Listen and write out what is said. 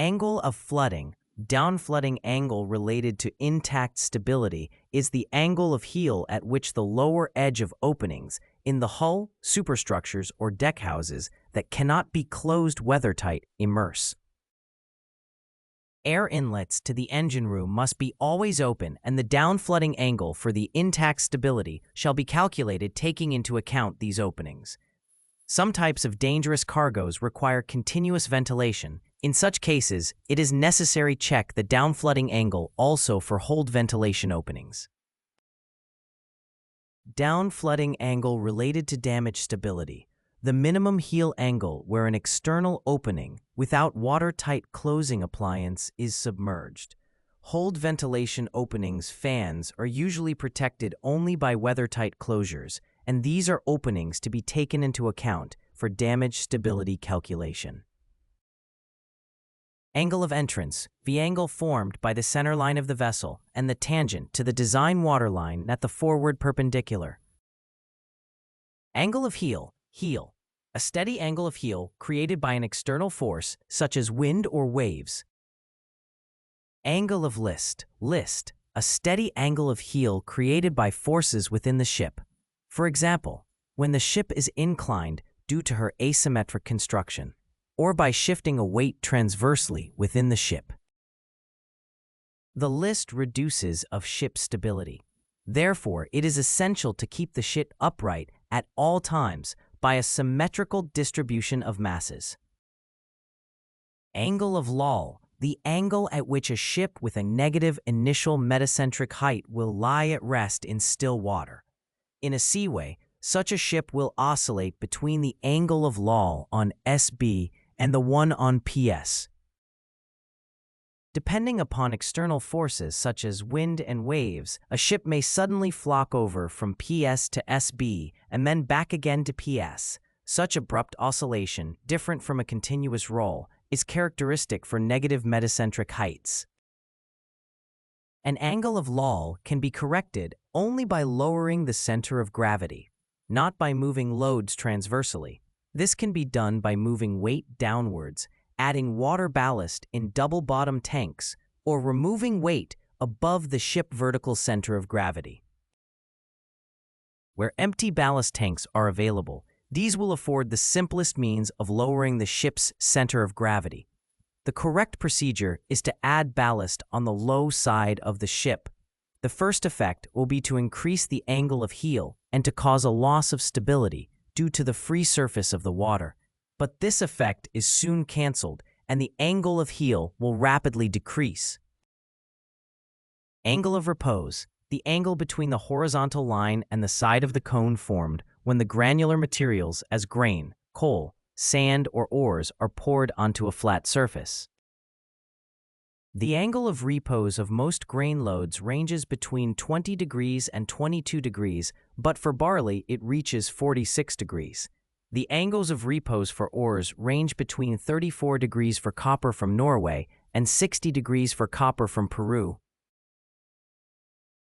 Angle of flooding. Downflooding angle related to intact stability is the angle of heel at which the lower edge of openings in the hull, superstructures, or deck houses that cannot be closed weathertight immerse. Air inlets to the engine room must be always open, and the downflooding angle for the intact stability shall be calculated taking into account these openings. Some types of dangerous cargoes require continuous ventilation. In such cases, it is necessary to check the downflooding angle also for hold ventilation openings. Downflooding angle related to damage stability. The minimum heel angle where an external opening without watertight closing appliance is submerged. Hold ventilation openings fans are usually protected only by weathertight closures, and these are openings to be taken into account for damage stability calculation. Angle of entrance, the angle formed by the center line of the vessel and the tangent to the design waterline at the forward perpendicular. Angle of heel, a steady angle of heel created by an external force such as wind or waves. Angle of list, a steady angle of heel created by forces within the ship. For example, when the ship is inclined due to her asymmetric construction, or by shifting a weight transversely within the ship. The list reduces of ship stability. Therefore, it is essential to keep the ship upright at all times by a symmetrical distribution of masses. Angle of lull, the angle at which a ship with a negative initial metacentric height will lie at rest in still water. In a seaway, such a ship will oscillate between the angle of lull on SB and the one on PS. Depending upon external forces such as wind and waves, a ship may suddenly flock over from PS to SB and then back again to PS. Such abrupt oscillation, different from a continuous roll, is characteristic for negative metacentric heights. An angle of lull can be corrected only by lowering the center of gravity, not by moving loads transversely. This can be done by moving weight downwards, adding water ballast in double-bottom tanks, or removing weight above the ship vertical center of gravity. Where empty ballast tanks are available, these will afford the simplest means of lowering the ship's center of gravity. The correct procedure is to add ballast on the low side of the ship. The first effect will be to increase the angle of heel and to cause a loss of stability due to the free surface of the water. But this effect is soon cancelled, and the angle of heel will rapidly decrease. Angle of repose, the angle between the horizontal line and the side of the cone formed when the granular materials as grain, coal, sand, or ores are poured onto a flat surface. The angle of repose of most grain loads ranges between 20 degrees and 22 degrees, but for barley it reaches 46 degrees. The angles of repose for ores range between 34 degrees for copper from Norway and 60 degrees for copper from Peru.